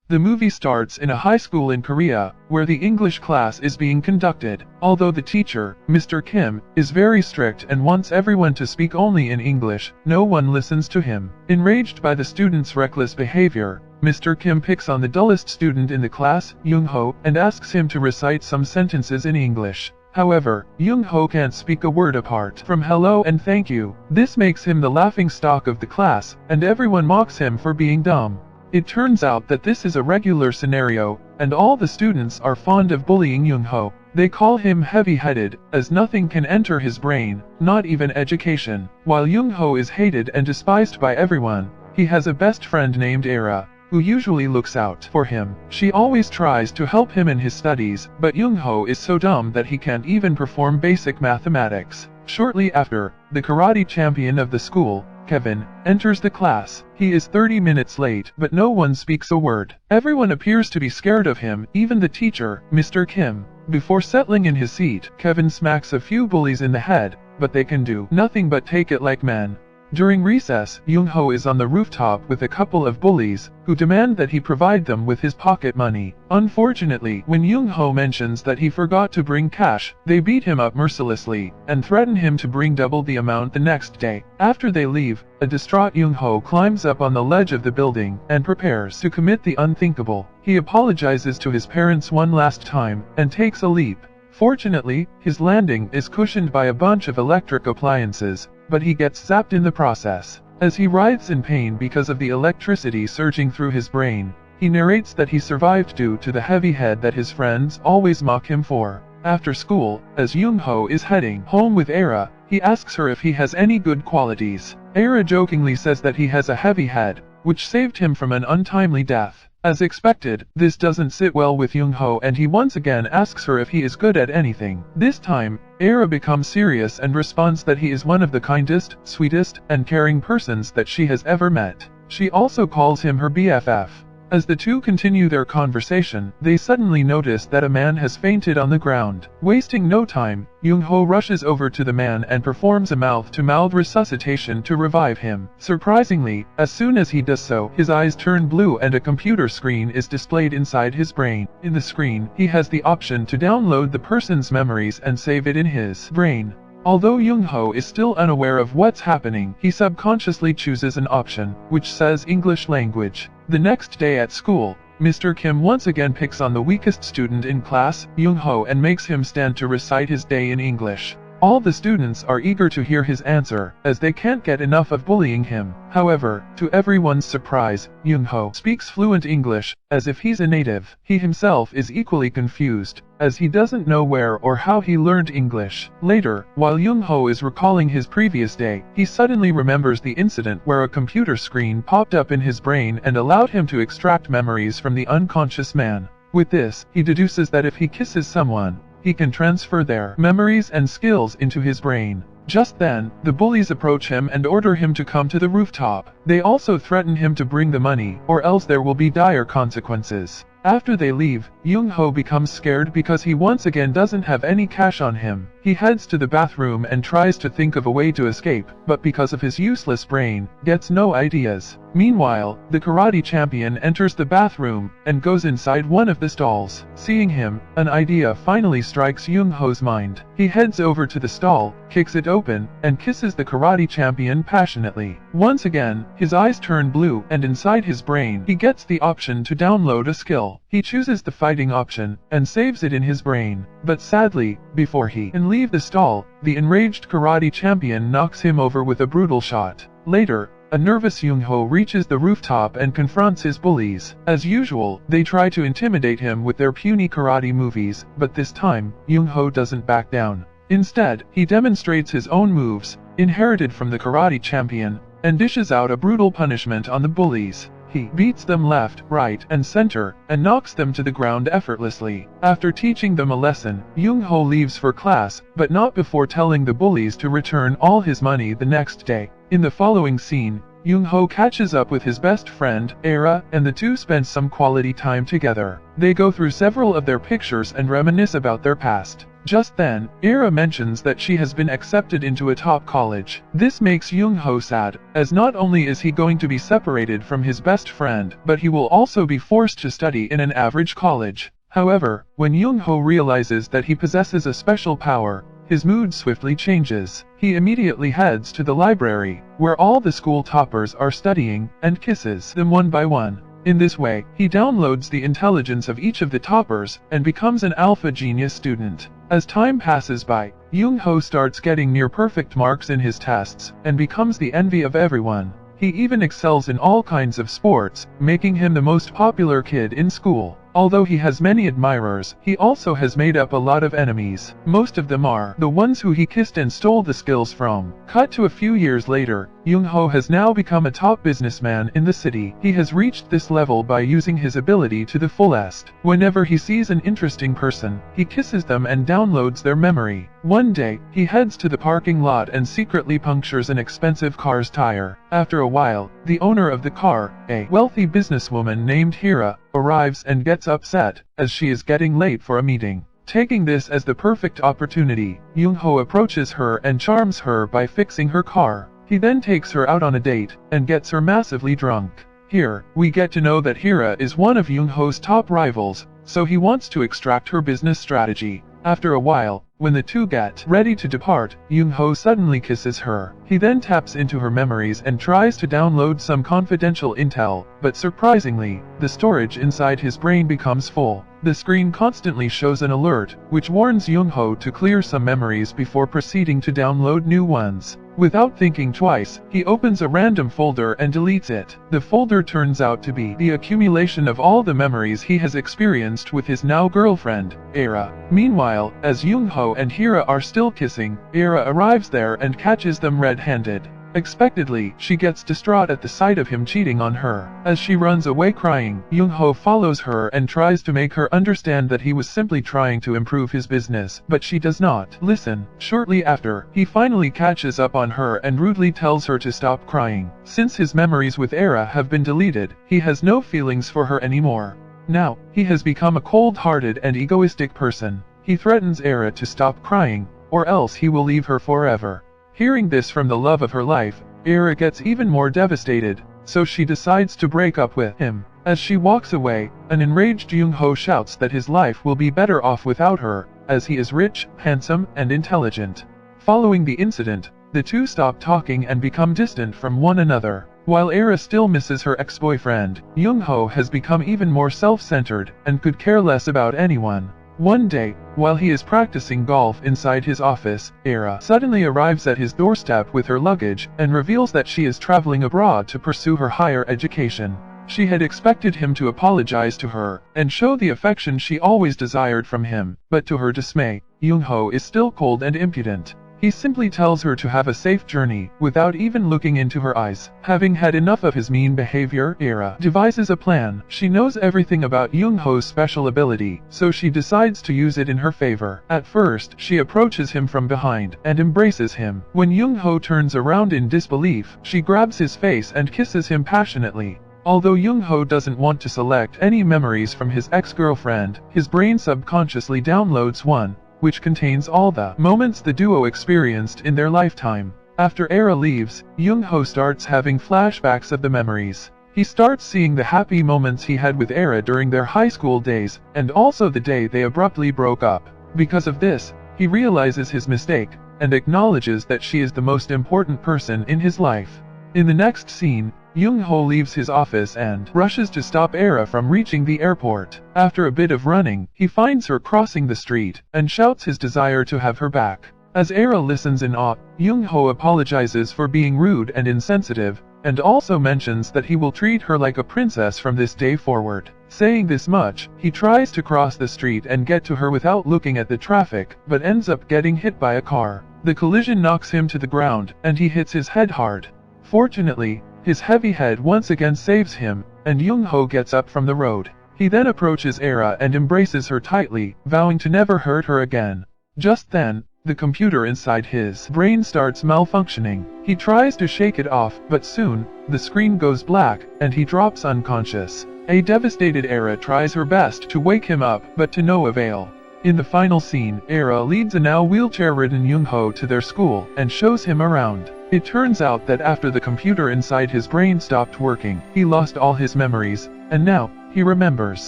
The movie starts in a high school in Korea, where the English class is being conducted. Although the teacher, Mr. Kim, is very strict and wants everyone to speak only in English, no one listens to him. Enraged by the students' reckless behavior, Mr. Kim picks on the dullest student in the class, Young-ho, and asks him to recite some sentences in English. However, Young-ho can't speak a word apart from hello and thank you. This makes him the laughingstock of the class, and everyone mocks him for being dumb. It turns out that this is a regular scenario, and all the students are fond of bullying Young-ho. They call him heavy-headed, as nothing can enter his brain, not even education. While Young-ho is hated and despised by everyone, he has a best friend named Era, who usually looks out for him. She always tries to help him in his studies, but Young-ho is so dumb that he can't even perform basic mathematics. Shortly after, the karate champion of the school, Kevin, enters the class. He is 30 minutes late, but no one speaks a word. Everyone appears to be scared of him, even the teacher, Mr. Kim. Before settling in his seat, Kevin smacks a few bullies in the head, but they can do nothing but take it like men. During recess, Young-ho is on the rooftop with a couple of bullies, who demand that he provide them with his pocket money. Unfortunately, when Young-ho mentions that he forgot to bring cash, they beat him up mercilessly, and threaten him to bring double the amount the next day. After they leave, a distraught Young-ho climbs up on the ledge of the building, and prepares to commit the unthinkable. He apologizes to his parents one last time, and takes a leap. Fortunately, his landing is cushioned by a bunch of electric appliances, but he gets zapped in the process. As he writhes in pain because of the electricity surging through his brain, he narrates that he survived due to the heavy head that his friends always mock him for. After school, as Young-ho is heading home with Era, he asks her if he has any good qualities. Era jokingly says that he has a heavy head, which saved him from an untimely death. As expected, this doesn't sit well with Young-ho, and he once again asks her if he is good at anything. This time, Era becomes serious and responds that he is one of the kindest, sweetest, and caring persons that she has ever met. She also calls him her BFF. As the two continue their conversation, they suddenly notice that a man has fainted on the ground. Wasting no time, Young-ho rushes over to the man and performs a mouth-to-mouth resuscitation to revive him. Surprisingly, as soon as he does so, his eyes turn blue and a computer screen is displayed inside his brain. In the screen, he has the option to download the person's memories and save it in his brain. Although Young-ho is still unaware of what's happening, he subconsciously chooses an option, which says English language. The next day at school, Mr. Kim once again picks on the weakest student in class, Young-ho, and makes him stand to recite his day in English. All the students are eager to hear his answer, as they can't get enough of bullying him. However, to everyone's surprise, Young-ho speaks fluent English, as if he's a native. He himself is equally confused, as he doesn't know where or how he learned English. Later, while Young-ho is recalling his previous day, he suddenly remembers the incident where a computer screen popped up in his brain and allowed him to extract memories from the unconscious man. With this, he deduces that if he kisses someone, he can transfer their memories and skills into his brain. Just then, the bullies approach him and order him to come to the rooftop. They also threaten him to bring the money, or else there will be dire consequences. After they leave, Young-ho becomes scared because he once again doesn't have any cash on him. He heads to the bathroom and tries to think of a way to escape, but because of his useless brain, gets no ideas. Meanwhile, the karate champion enters the bathroom and goes inside one of the stalls. Seeing him, an idea finally strikes Young-ho's mind. He heads over to the stall, kicks it open, and kisses the karate champion passionately. Once again, his eyes turn blue, and inside his brain, he gets the option to download a skill. He chooses the fighting option, and saves it in his brain. But sadly, before he can leave the stall, the enraged karate champion knocks him over with a brutal shot. Later, a nervous Young-ho reaches the rooftop and confronts his bullies. As usual, they try to intimidate him with their puny karate moves, but this time, Young-ho doesn't back down. Instead, he demonstrates his own moves, inherited from the karate champion, and dishes out a brutal punishment on the bullies. He beats them left, right, and center, and knocks them to the ground effortlessly. After teaching them a lesson, Young-ho leaves for class, but not before telling the bullies to return all his money the next day. In the following scene, Young-ho catches up with his best friend, Era, and the two spend some quality time together. They go through several of their pictures and reminisce about their past. Just then, Era mentions that she has been accepted into a top college. This makes Young-ho sad, as not only is he going to be separated from his best friend, but he will also be forced to study in an average college. However, when Young-ho realizes that he possesses a special power, his mood swiftly changes. He immediately heads to the library, where all the school toppers are studying, and kisses them one by one. In this way, he downloads the intelligence of each of the toppers, and becomes an alpha genius student. As time passes by, Young-ho starts getting near-perfect marks in his tests, and becomes the envy of everyone. He even excels in all kinds of sports, making him the most popular kid in school. Although he has many admirers, he also has made up a lot of enemies. Most of them are the ones who he kissed and stole the skills from. Cut to a few years later, Young-ho has now become a top businessman in the city. He has reached this level by using his ability to the fullest. Whenever he sees an interesting person, he kisses them and downloads their memory. One day, he heads to the parking lot and secretly punctures an expensive car's tire. After a while, the owner of the car, a wealthy businesswoman named Hira, arrives and gets upset, as she is getting late for a meeting. Taking this as the perfect opportunity, Young-ho approaches her and charms her by fixing her car. He then takes her out on a date, and gets her massively drunk. Here, we get to know that Hira is one of Young-ho's top rivals, so he wants to extract her business strategy. After a while, when the two get ready to depart, Young-ho suddenly kisses her. He then taps into her memories and tries to download some confidential intel, but surprisingly, the storage inside his brain becomes full. The screen constantly shows an alert, which warns Young-ho to clear some memories before proceeding to download new ones. Without thinking twice, he opens a random folder and deletes it. The folder turns out to be the accumulation of all the memories he has experienced with his now girlfriend, Era. Meanwhile, as Young-ho and Hira are still kissing, Era arrives there and catches them red-handed. Unexpectedly, she gets distraught at the sight of him cheating on her. As she runs away crying, Young-ho follows her and tries to make her understand that he was simply trying to improve his business, but she does not listen. Shortly after, he finally catches up on her and rudely tells her to stop crying. Since his memories with Era have been deleted, he has no feelings for her anymore. Now, he has become a cold-hearted and egoistic person. He threatens Era to stop crying, or else he will leave her forever. Hearing this from the love of her life, Era gets even more devastated, so she decides to break up with him. As she walks away, an enraged Young-ho shouts that his life will be better off without her, as he is rich, handsome, and intelligent. Following the incident, the two stop talking and become distant from one another. While Era still misses her ex-boyfriend, Young-ho has become even more self-centered, and could care less about anyone. One day, while he is practicing golf inside his office, Era suddenly arrives at his doorstep with her luggage, and reveals that she is traveling abroad to pursue her higher education. She had expected him to apologize to her, and show the affection she always desired from him, but to her dismay, Young-ho is still cold and impudent. He simply tells her to have a safe journey, without even looking into her eyes. Having had enough of his mean behavior, Era devises a plan. She knows everything about Young-ho's special ability, so she decides to use it in her favor. At first, she approaches him from behind, and embraces him. When Young-ho turns around in disbelief, she grabs his face and kisses him passionately. Although Young-ho doesn't want to select any memories from his ex-girlfriend, his brain subconsciously downloads one, which contains all the moments the duo experienced in their lifetime. After Era leaves, Young-ho starts having flashbacks of the memories. He starts seeing the happy moments he had with Era during their high school days, and also the day they abruptly broke up. Because of this, he realizes his mistake, and acknowledges that she is the most important person in his life. In the next scene, Young-ho leaves his office and rushes to stop Era from reaching the airport. After a bit of running, he finds her crossing the street, and shouts his desire to have her back. As Era listens in awe, Young-ho apologizes for being rude and insensitive, and also mentions that he will treat her like a princess from this day forward. Saying this much, he tries to cross the street and get to her without looking at the traffic, but ends up getting hit by a car. The collision knocks him to the ground, and he hits his head hard. Fortunately, his heavy head once again saves him, and Young-ho gets up from the road. He then approaches Era and embraces her tightly, vowing to never hurt her again. Just then, the computer inside his brain starts malfunctioning. He tries to shake it off, but soon, the screen goes black, and he drops unconscious. A devastated Era tries her best to wake him up, but to no avail. In the final scene, Era leads a now wheelchair-ridden Young-ho to their school and shows him around. It turns out that after the computer inside his brain stopped working, he lost all his memories, and now, he remembers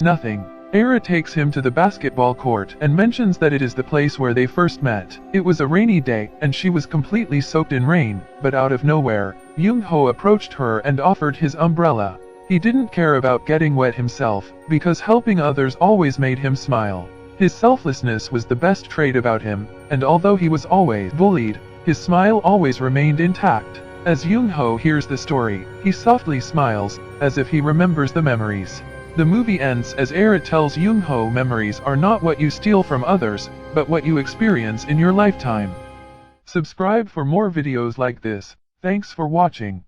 nothing. Era takes him to the basketball court and mentions that it is the place where they first met. It was a rainy day, and she was completely soaked in rain, but out of nowhere, Young-ho approached her and offered his umbrella. He didn't care about getting wet himself, because helping others always made him smile. His selflessness was the best trait about him, and although he was always bullied, his smile always remained intact. As Young-ho hears the story, he softly smiles, as if he remembers the memories. The movie ends as Era tells Young-ho memories are not what you steal from others, but what you experience in your lifetime. Subscribe for more videos like this. Thanks for watching.